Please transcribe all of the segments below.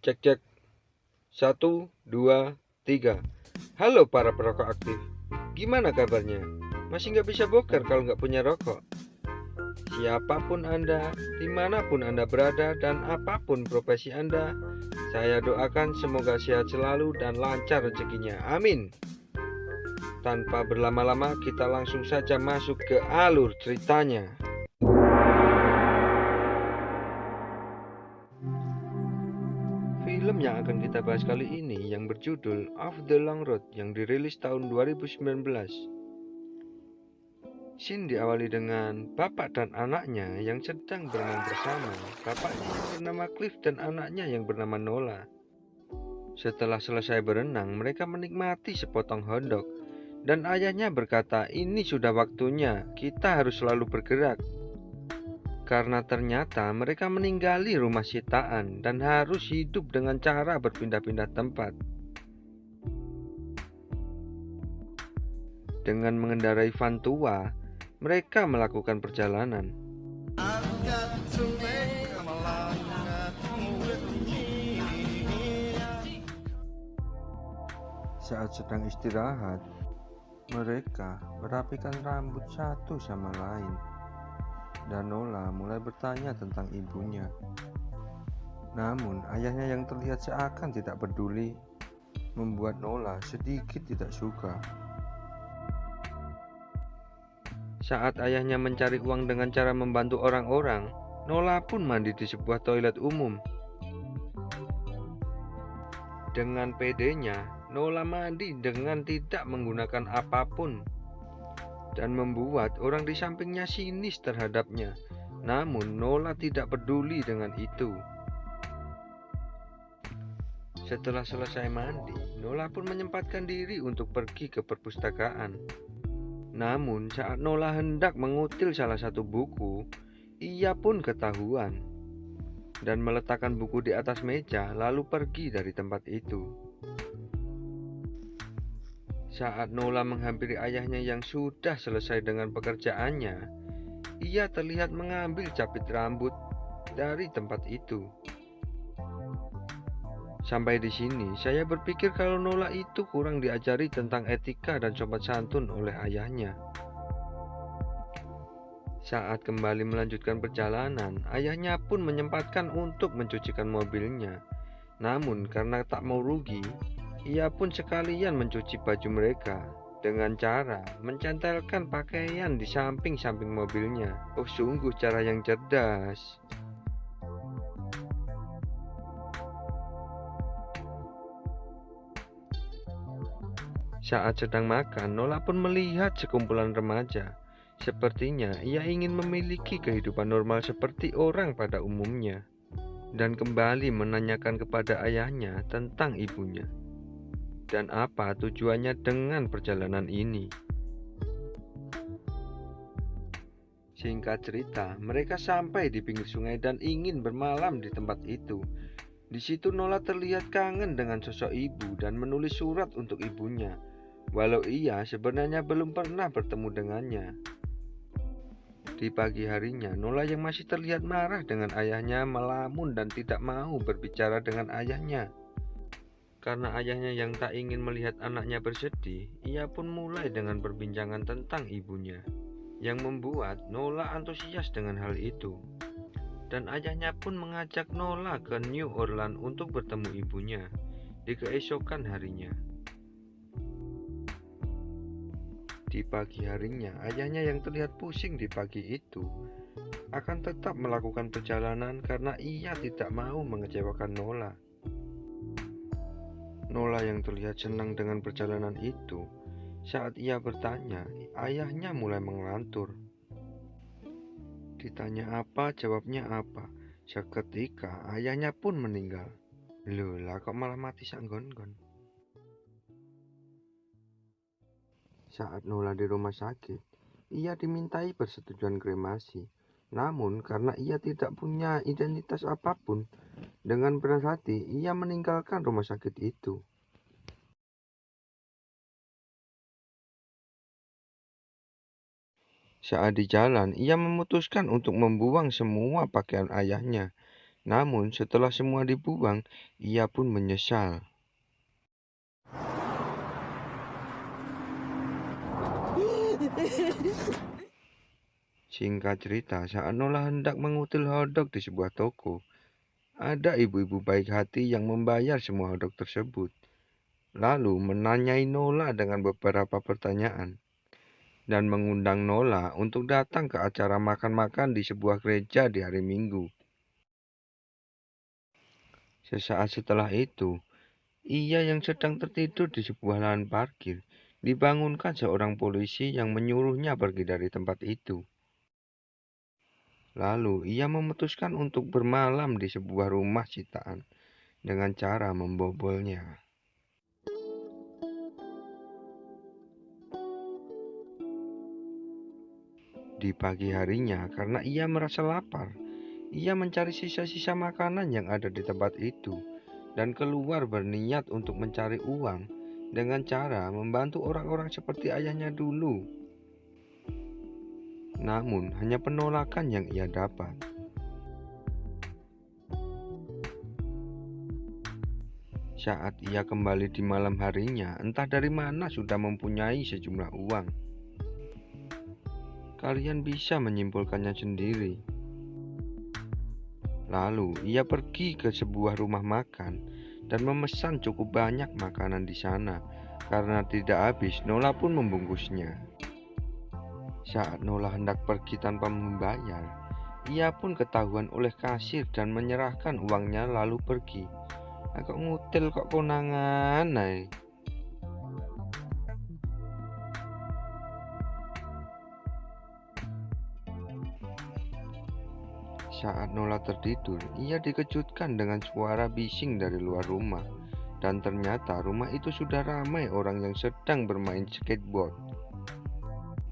Cek cek. 1, 2, 3. Halo para perokok aktif. Gimana kabarnya? Masih nggak bisa boker kalau nggak punya rokok? Siapapun Anda, dimanapun Anda berada, dan apapun profesi Anda, saya doakan semoga sehat selalu dan lancar rezekinya. Amin. Tanpa berlama-lama, kita langsung saja masuk ke alur ceritanya. Film yang akan kita bahas kali ini yang berjudul Off the Long Road yang dirilis tahun 2019. Scene diawali dengan bapak dan anaknya yang sedang berenang bersama. Bapaknya yang bernama Cliff dan anaknya yang bernama Nola. Setelah selesai berenang, mereka menikmati sepotong hotdog. Dan ayahnya berkata, ini sudah waktunya, kita harus selalu bergerak. Karena ternyata mereka meninggali rumah sitaan dan harus hidup dengan cara berpindah-pindah tempat. Dengan mengendarai van tua, mereka melakukan perjalanan. Saat sedang istirahat, mereka merapikan rambut satu sama lain. Dan Nola mulai bertanya tentang ibunya. Namun ayahnya yang terlihat seakan tidak peduli membuat Nola sedikit tidak suka. Saat ayahnya mencari uang dengan cara membantu orang-orang, Nola pun mandi di sebuah toilet umum. Dengan pedenya, Nola mandi dengan tidak menggunakan apapun dan membuat orang di sampingnya sinis terhadapnya. Namun Nola tidak peduli dengan itu. Setelah selesai mandi, Nola pun menyempatkan diri untuk pergi ke perpustakaan. Namun saat Nola hendak mengutil salah satu buku, ia pun ketahuan dan meletakkan buku di atas meja lalu pergi dari tempat itu. Saat Nola menghampiri ayahnya yang sudah selesai dengan pekerjaannya, ia terlihat mengambil capit rambut dari tempat itu. Sampai di sini, saya berpikir kalau Nola itu kurang diajari tentang etika dan sopan santun oleh ayahnya. Saat kembali melanjutkan perjalanan, ayahnya pun menyempatkan untuk mencucikan mobilnya. Namun karena tak mau rugi, ia pun sekalian mencuci baju mereka dengan cara mencantelkan pakaian di samping-samping mobilnya. Oh, sungguh cara yang cerdas. Saat sedang makan, Nola pun melihat sekumpulan remaja. Sepertinya ia ingin memiliki kehidupan normal seperti orang pada umumnya, dan kembali menanyakan kepada ayahnya tentang ibunya dan apa tujuannya dengan perjalanan ini. Singkat cerita, mereka sampai di pinggir sungai dan ingin bermalam di tempat itu. Di situ Nola terlihat kangen dengan sosok ibu dan menulis surat untuk ibunya, walau ia sebenarnya belum pernah bertemu dengannya. Di pagi harinya, Nola yang masih terlihat marah dengan ayahnya melamun dan tidak mau berbicara dengan ayahnya. Karena ayahnya yang tak ingin melihat anaknya bersedih, ia pun mulai dengan perbincangan tentang ibunya, yang membuat Nola antusias dengan hal itu. Dan ayahnya pun mengajak Nola ke New Orleans untuk bertemu ibunya di keesokan harinya. Di pagi harinya, ayahnya yang terlihat pusing di pagi itu akan tetap melakukan perjalanan karena ia tidak mau mengecewakan Nola. Nola yang terlihat senang dengan perjalanan itu, saat ia bertanya, ayahnya mulai mengelantur. Ditanya apa, jawabnya apa. Seketika ayahnya pun meninggal. Loh lah kok malah mati sak nggon-nggon. Saat Nola di rumah sakit, ia dimintai persetujuan kremasi. Namun karena ia tidak punya identitas apapun, dengan berat hati ia meninggalkan rumah sakit itu. Saat di jalan, ia memutuskan untuk membuang semua pakaian ayahnya Namun setelah semua dibuang, ia pun menyesal. Singkat cerita, saat Nola hendak mengutil hotdog di sebuah toko, ada ibu-ibu baik hati yang membayar semua hotdog tersebut, lalu menanyai Nola dengan beberapa pertanyaan, dan mengundang Nola untuk datang ke acara makan-makan di sebuah gereja di hari Minggu. Sesaat setelah itu, ia yang sedang tertidur di sebuah lahan parkir dibangunkan seorang polisi yang menyuruhnya pergi dari tempat itu. Lalu ia memutuskan untuk bermalam di sebuah rumah sitaan dengan cara membobolnya. Di pagi harinya, karena ia merasa lapar, ia mencari sisa-sisa makanan yang ada di tempat itu dan keluar berniat untuk mencari uang dengan cara membantu orang-orang seperti ayahnya dulu. Namun, hanya penolakan yang ia dapat. Saat ia kembali di malam harinya, entah dari mana sudah mempunyai sejumlah uang. Kalian bisa menyimpulkannya sendiri. Lalu, ia pergi ke sebuah rumah makan dan memesan cukup banyak makanan di sana. Karena tidak habis, Nola pun membungkusnya. Saat Nola hendak pergi tanpa membayar, ia pun ketahuan oleh kasir dan menyerahkan uangnya lalu pergi. Agak ngutil kok konangan, nay. Saat Nola tertidur, ia dikejutkan dengan suara bising dari luar rumah. Dan ternyata rumah itu sudah ramai orang yang sedang bermain skateboard.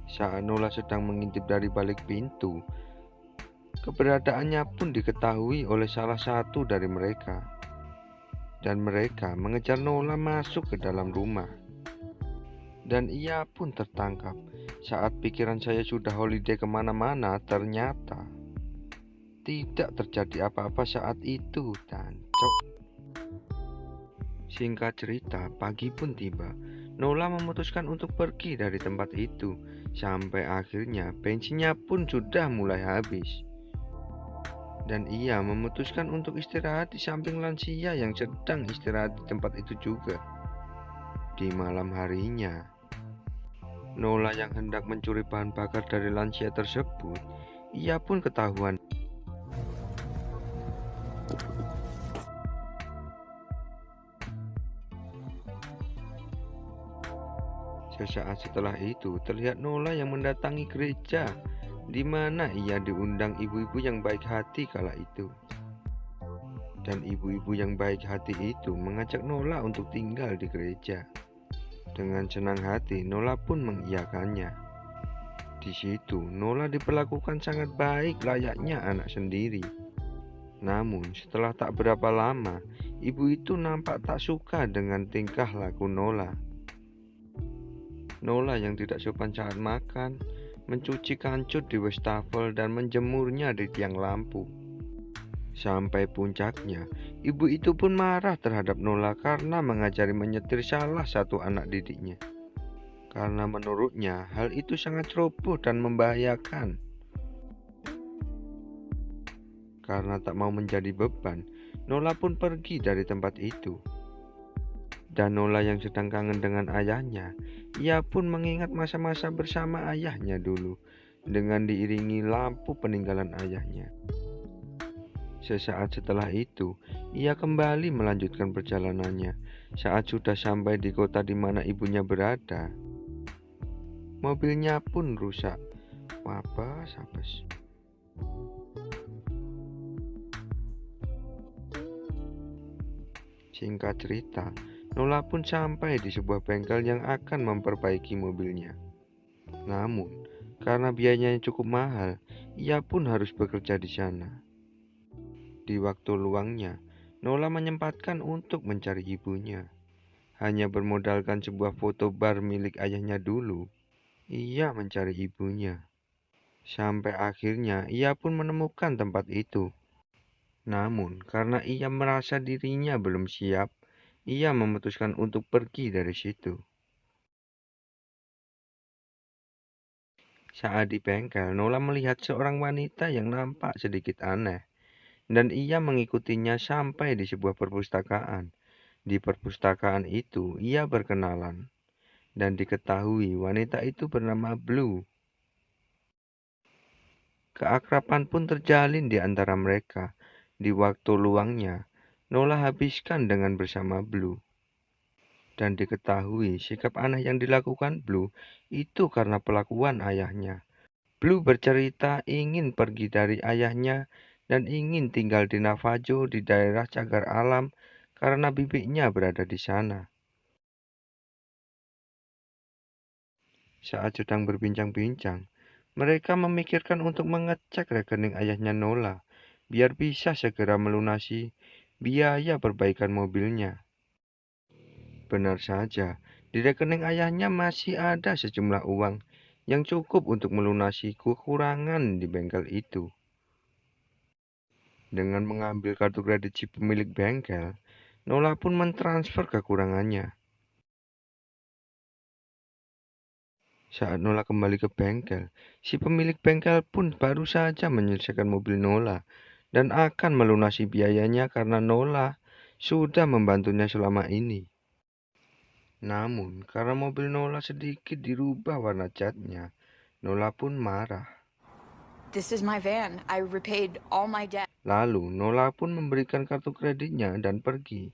Saat Nola sedang mengintip dari balik pintu, keberadaannya pun diketahui oleh salah satu dari mereka. Dan mereka mengejar Nola masuk ke dalam rumah. Dan ia pun tertangkap. Saat pikiran saya sudah holiday kemana-mana, ternyata tidak terjadi apa-apa saat itu, dan singkat cerita, pagi pun tiba. Nola memutuskan untuk pergi dari tempat itu. Sampai akhirnya bensinnya pun sudah mulai habis. Dan ia memutuskan untuk istirahat di samping lansia yang sedang istirahat di tempat itu juga. Di malam harinya, Nola yang hendak mencuri bahan bakar dari lansia tersebut, ia pun ketahuan. Sesaat setelah itu, terlihat Nola yang mendatangi gereja, di mana ia diundang ibu-ibu yang baik hati kala itu. Dan ibu-ibu yang baik hati itu mengajak Nola untuk tinggal di gereja. Dengan senang hati, Nola pun mengiyakannya. Di situ, Nola diperlakukan sangat baik layaknya anak sendiri. Namun, setelah tak berapa lama, ibu itu nampak tak suka dengan tingkah laku Nola. Nola yang tidak sopan saat makan, mencuci kancut di wastafel dan menjemurnya di tiang lampu. Sampai puncaknya, ibu itu pun marah terhadap Nola karena mengajari menyetir salah satu anak didiknya. Karena menurutnya hal itu sangat ceroboh dan membahayakan. Karena tak mau menjadi beban, Nola pun pergi dari tempat itu. Dan Nola yang sedang kangen dengan ayahnya, ia pun mengingat masa-masa bersama ayahnya dulu, dengan diiringi lampu peninggalan ayahnya. Sesaat setelah itu, ia kembali melanjutkan perjalanannya. Saat sudah sampai di kota di mana ibunya berada, mobilnya pun rusak. Apes. Singkat cerita, Nola pun sampai di sebuah bengkel yang akan memperbaiki mobilnya. Namun, karena biayanya cukup mahal, ia pun harus bekerja di sana. Di waktu luangnya, Nola menyempatkan untuk mencari ibunya. Hanya bermodalkan sebuah foto bar milik ayahnya dulu, ia mencari ibunya. Sampai akhirnya ia pun menemukan tempat itu. Namun, karena ia merasa dirinya belum siap, ia memutuskan untuk pergi dari situ. Saat di bengkel, Nola melihat seorang wanita yang nampak sedikit aneh, dan ia mengikutinya sampai di sebuah perpustakaan. Di perpustakaan itu, ia berkenalan, dan diketahui wanita itu bernama Blue. Keakraban pun terjalin di antara mereka. Di waktu luangnya, Nola habiskan dengan bersama Blue. Dan diketahui sikap aneh yang dilakukan Blue itu karena pelakuan ayahnya. Blue bercerita ingin pergi dari ayahnya dan ingin tinggal di Navajo di daerah cagar alam karena bibinya berada di sana. Saat sedang berbincang-bincang, mereka memikirkan untuk mengecek rekening ayahnya Nola, biar bisa segera melunasi biaya perbaikan mobilnya. Benar saja, di rekening ayahnya masih ada sejumlah uang yang cukup untuk melunasi kekurangan di bengkel itu. Dengan mengambil kartu kredit si pemilik bengkel, Nola pun mentransfer kekurangannya. Saat Nola kembali ke bengkel, si pemilik bengkel pun baru saja menyelesaikan mobil Nola dan akan melunasi biayanya karena Nola sudah membantunya selama ini. Namun, karena mobil Nola sedikit dirubah warna catnya, Nola pun marah. This is my van. I repaid all my debt. Lalu, Nola pun memberikan kartu kreditnya dan pergi.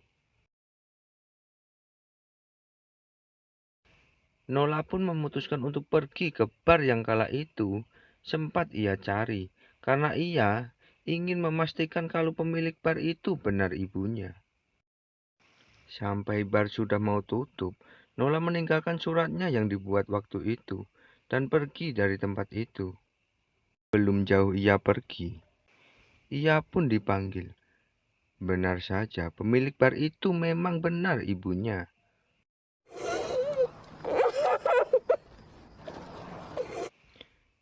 Nola pun memutuskan untuk pergi ke bar yang kala itu sempat ia cari, karena ia ingin memastikan kalau pemilik bar itu benar ibunya. Sampai bar sudah mau tutup, Nola meninggalkan suratnya yang dibuat waktu itu dan pergi dari tempat itu. Belum jauh ia pergi, ia pun dipanggil. Benar saja, pemilik bar itu memang benar ibunya.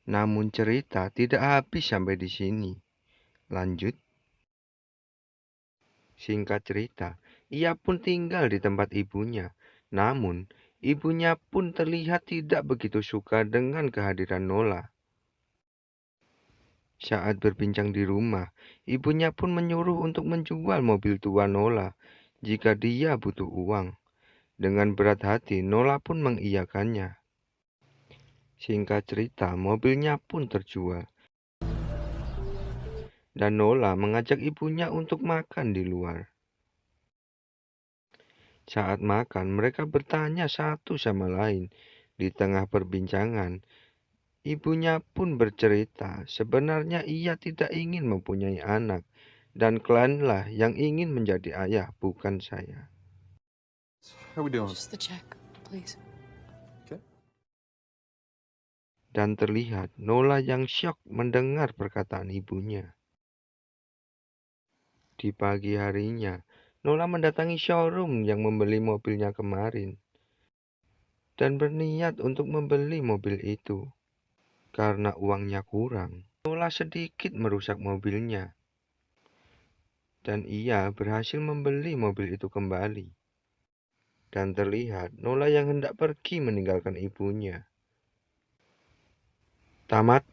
Namun cerita tidak habis sampai di sini. Lanjut. Singkat cerita, ia pun tinggal di tempat ibunya. Namun, ibunya pun terlihat tidak begitu suka dengan kehadiran Nola. Saat berbincang di rumah, ibunya pun menyuruh untuk menjual mobil tua Nola jika dia butuh uang. Dengan berat hati, Nola pun mengiyakannya. Singkat cerita, mobilnya pun terjual. Dan Nola mengajak ibunya untuk makan di luar. Saat makan, mereka bertanya satu sama lain. Di tengah perbincangan, ibunya pun bercerita, sebenarnya ia tidak ingin mempunyai anak, dan klienlah yang ingin menjadi ayah, bukan saya. How we doing? Just the check, please. Okay. Dan terlihat Nola yang syok mendengar perkataan ibunya. Di pagi harinya, Nola mendatangi showroom yang membeli mobilnya kemarin dan berniat untuk membeli mobil itu. Karena uangnya kurang, Nola sedikit merusak mobilnya, dan ia berhasil membeli mobil itu kembali. Dan terlihat Nola yang hendak pergi meninggalkan ibunya. Tamat.